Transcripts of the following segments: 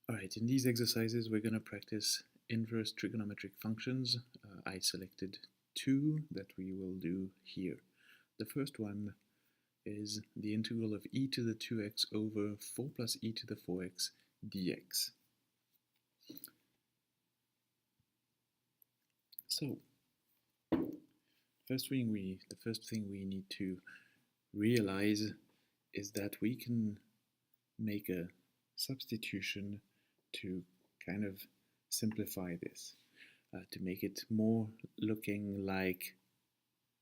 Alright, in these exercises we're going to practice inverse trigonometric functions. I selected two that we will do here. The first one is the integral of e to the 2x over 4 plus e to the 4x dx. So, the first thing we need to realize is that we can make a substitution to kind of simplify this, to make it more looking like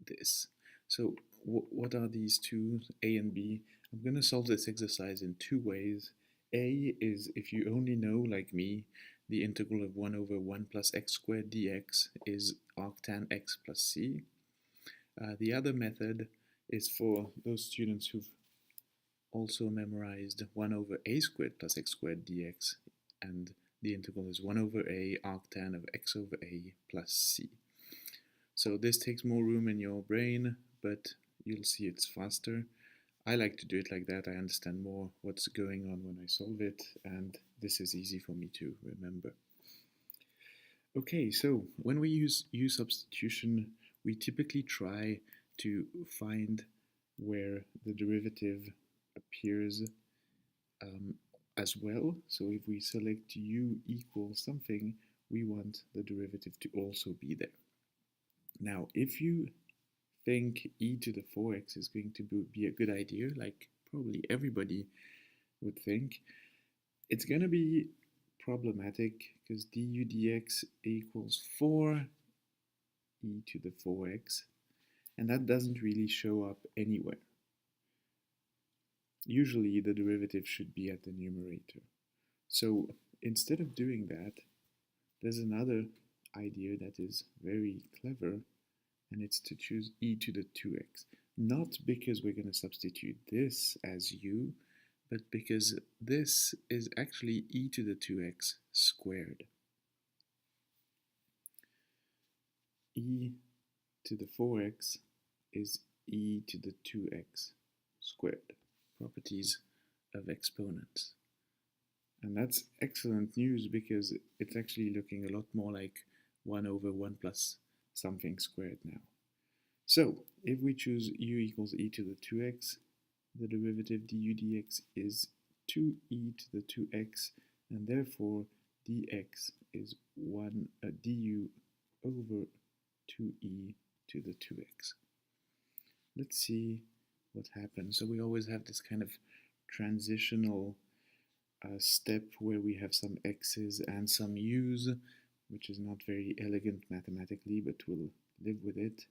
this. So what are these two, A and B? I'm going to solve this exercise in two ways. A is if you only know, like me, the integral of 1 over 1 plus x squared dx is arctan x plus c. The other method is for those students who've also memorized 1 over a squared plus x squared dx, and the integral is 1 over a arctan of x over a plus c. So this takes more room in your brain, but you'll see it's faster. I like to do it like that. I understand more what's going on when I solve it, and this is easy for me to remember. Okay, so when we use u substitution, we typically try to find where the derivative appears as well. So if we select u equals something, we want the derivative to also be there. Now, if you think e to the 4x is going to be a good idea, like probably everybody would think, it's going to be problematic because du dx equals 4 e to the 4x, and that doesn't really show up anywhere. Usually the derivative should be at the numerator. So instead of doing that, there's another idea that is very clever, and it's to choose e to the 2x. Not because we're going to substitute this as u, but because this is actually e to the 2x squared. E to the 4x is e to the 2x squared. Properties of exponents. And that's excellent news because it's actually looking a lot more like 1 over 1 plus something squared now. So if we choose u equals e to the 2x, the derivative du dx is 2e to the 2x, and therefore dx is du over 2e to the 2x. Let's see what happens. So we always have this kind of transitional step where we have some x's and some u's, which is not very elegant mathematically, but we'll live with it.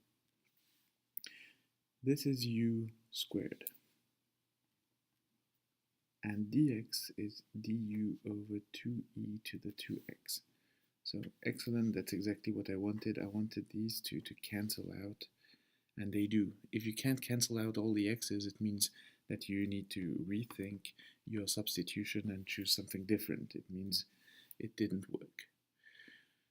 This is u squared, and dx is du over 2e to the 2x. So excellent, that's exactly what I wanted. I wanted these two to cancel out, and they do. If you can't cancel out all the x's, it means that you need to rethink your substitution and choose something different. It means it didn't work.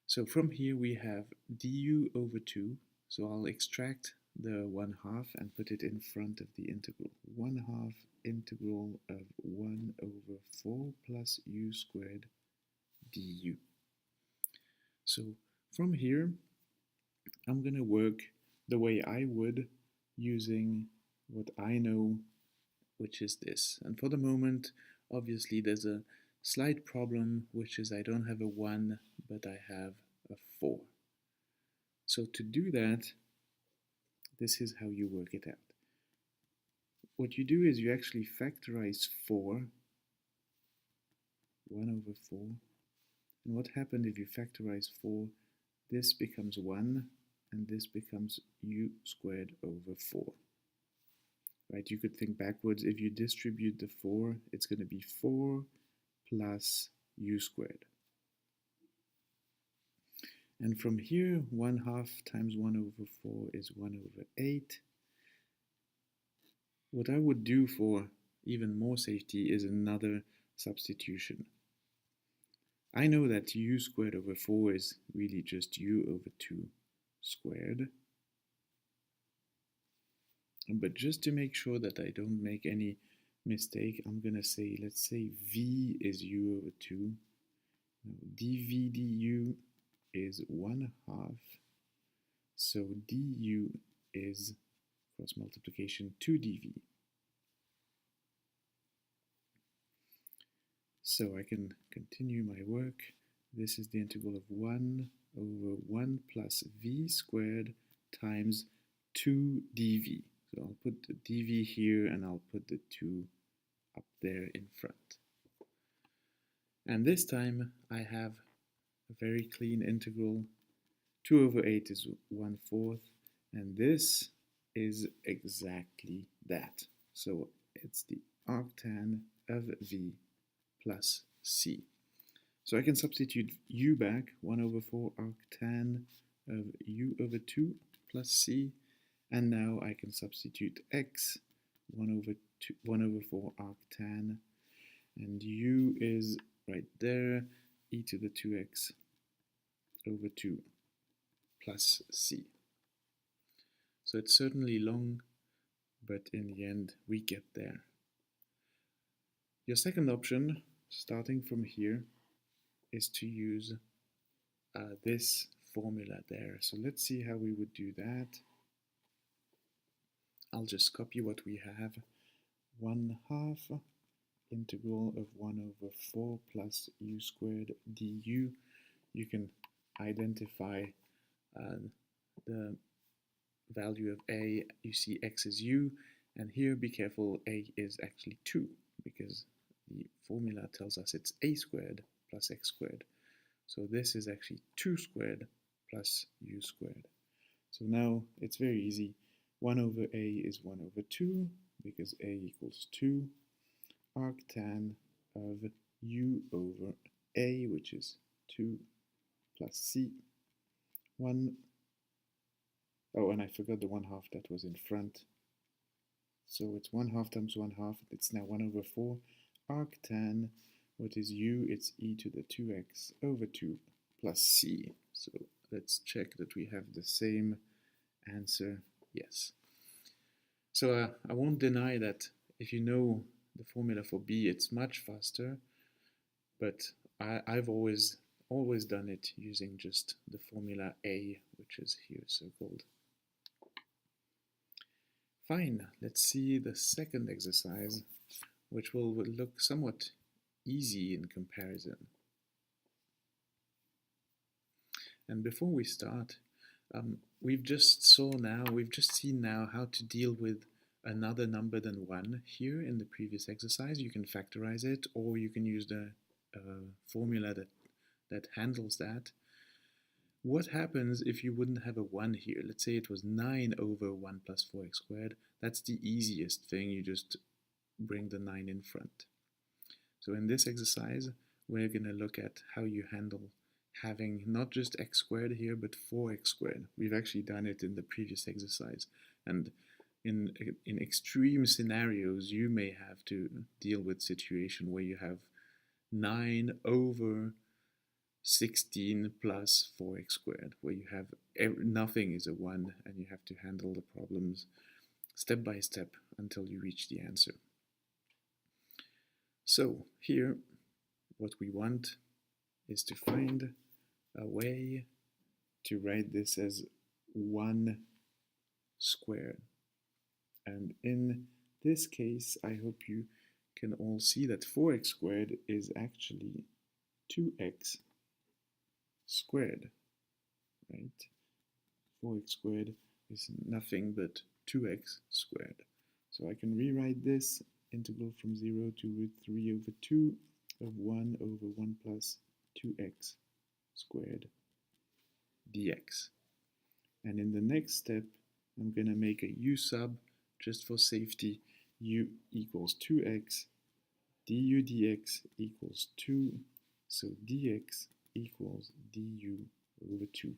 So from here we have du over 2, so I'll extract the 1/2 and put it in front of the integral. 1/2 integral of 1 over 4 plus u squared du. So from here, I'm going to work the way I would using what I know, which is this. And for the moment, obviously there's a slight problem, which is I don't have a 1, but I have a 4. So to do that, this is how you work it out. What you do is you actually factorize 4, 1 over 4. And what happened if you factorize 4? This becomes 1, and this becomes u squared over 4. Right, you could think backwards. If you distribute the 4, it's going to be 4 plus u squared. And from here, 1/2 times 1 over 4 is 1 over 8. What I would do for even more safety is another substitution. I know that u squared over 4 is really just u over 2 squared. But just to make sure that I don't make any mistake, I'm going to say, let's say v is u over 2. dv du is 1/2, so du is cross multiplication 2dv. So I can continue my work. This is the integral of 1 over 1 plus v squared times 2 dv. So I'll put the dv here and I'll put the 2 up there in front. And this time I have a very clean integral. 2 over 8 is 1/4, and this is exactly that. So it's the arctan of v plus c. So I can substitute u back, 1 over 4 arctan of u over 2 plus c, and now I can substitute x, 1 over 4 arctan, and u is right there, e to the 2x over 2 plus c. So it's certainly long, but in the end we get there. Your second option, starting from here, is to use this formula there. So let's see how we would do that. I'll just copy what we have. 1/2 integral of 1 over 4 plus u squared du. You can identify the value of a. You see x is u, and here be careful, a is actually 2, because the formula tells us it's a squared plus x squared. So this is actually 2 squared plus u squared. So now it's very easy. 1 over a is 1 over 2, because a equals 2. Arctan of u over a, which is 2 plus c. 1. Oh, and I forgot the 1/2 that was in front. So it's 1/2 times 1/2. It's now 1 over 4. Arctan, what is u? It's e to the 2x over 2 plus c. So let's check that we have the same answer. Yes. So I won't deny that if you know the formula for b, it's much faster, but I've always done it using just the formula a, which is here circled. Fine, let's see the second exercise, which will look somewhat easy in comparison. And before we start, we've just seen now how to deal with another number than 1 here in the previous exercise. You can factorize it, or you can use the formula that handles that. What happens if you wouldn't have a 1 here? Let's say it was 9 over 1 plus 4x squared. That's the easiest thing. You just bring the 9 in front. So in this exercise, we're going to look at how you handle having not just x squared here, but 4x squared. We've actually done it in the previous exercise. And in extreme scenarios, you may have to deal with a situation where you have 9 over 16 plus 4x squared, where you have nothing is a 1, and you have to handle the problems step by step until you reach the answer. So here, what we want is to find a way to write this as 1 squared. And in this case, I hope you can all see that 4x squared is actually 2x squared, right? 4x squared is nothing but 2x squared. So I can rewrite this integral from 0 to root 3 over 2 of 1 over 1 plus 2x squared dx. And in the next step, I'm going to make a u sub, just for safety. U equals 2x, du dx equals 2, so dx equals du over 2.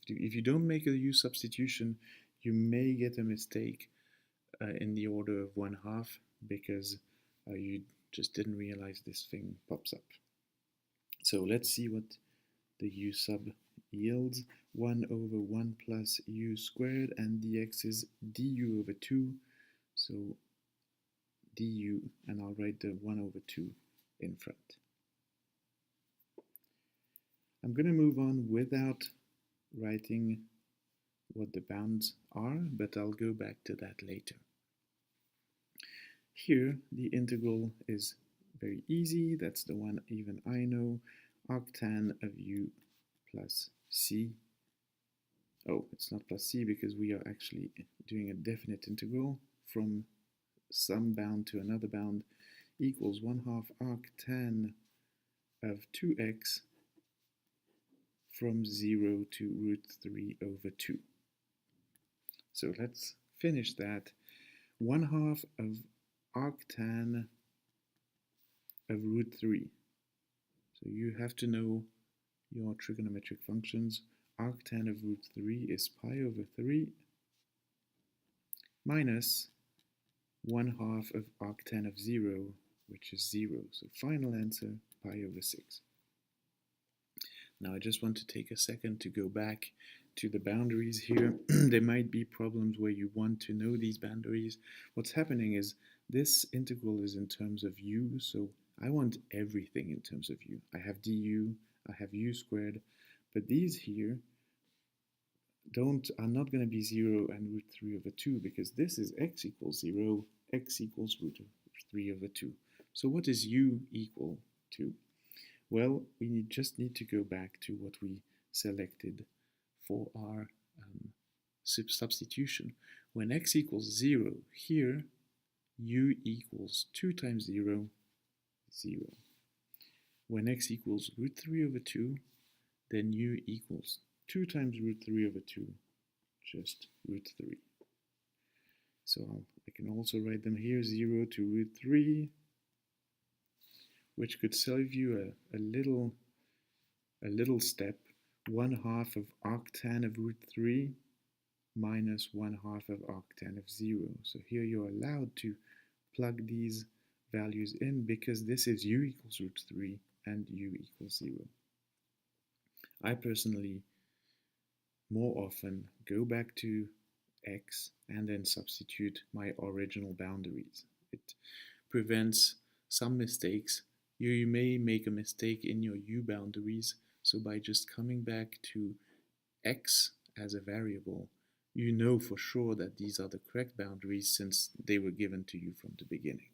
If you don't make a u substitution, you may get a mistake in the order of 1/2, because you just didn't realize this thing pops up. So let's see what the u sub yields. 1 over 1 plus u squared, and dx is du over 2, so du, and I'll write the 1 over 2 in front. I'm going to move on without writing what the bounds are, but I'll go back to that later. Here, the integral is very easy. That's the one even I know. Arctan of u plus c. Oh, it's not plus c because we are actually doing a definite integral from some bound to another bound equals 1/2 arctan of 2x from 0 to root 3 over 2. So let's finish that. 1/2 of arctan of root 3. So you have to know your trigonometric functions. Arctan of root 3 is pi over 3 minus 1/2 of arctan of 0, which is 0. So final answer, pi over 6. Now I just want to take a second to go back to the boundaries here. There might be problems where you want to know these boundaries. What's happening is this integral is in terms of u, so I want everything in terms of u. I have du, I have u squared, but these here are not going to be 0 and root 3 over 2 because this is x equals 0, x equals root 3 over 2. So what is u equal to? Well, we just need to go back to what we selected for our substitution. When x equals 0, here u equals 2 times 0, 0. When x equals root 3 over 2, then u equals 2 times root 3 over 2, just root 3. So I can also write them here, 0 to root 3, which could save you a little step, 1/2 of arctan of root 3 minus 1/2 of arctan of 0. So here you're allowed to plug these values in because this is u equals root 3 and u equals 0. I personally more often go back to x and then substitute my original boundaries. It prevents some mistakes. You may make a mistake in your u boundaries, so by just coming back to x as a variable, you know for sure that these are the correct boundaries since they were given to you from the beginning.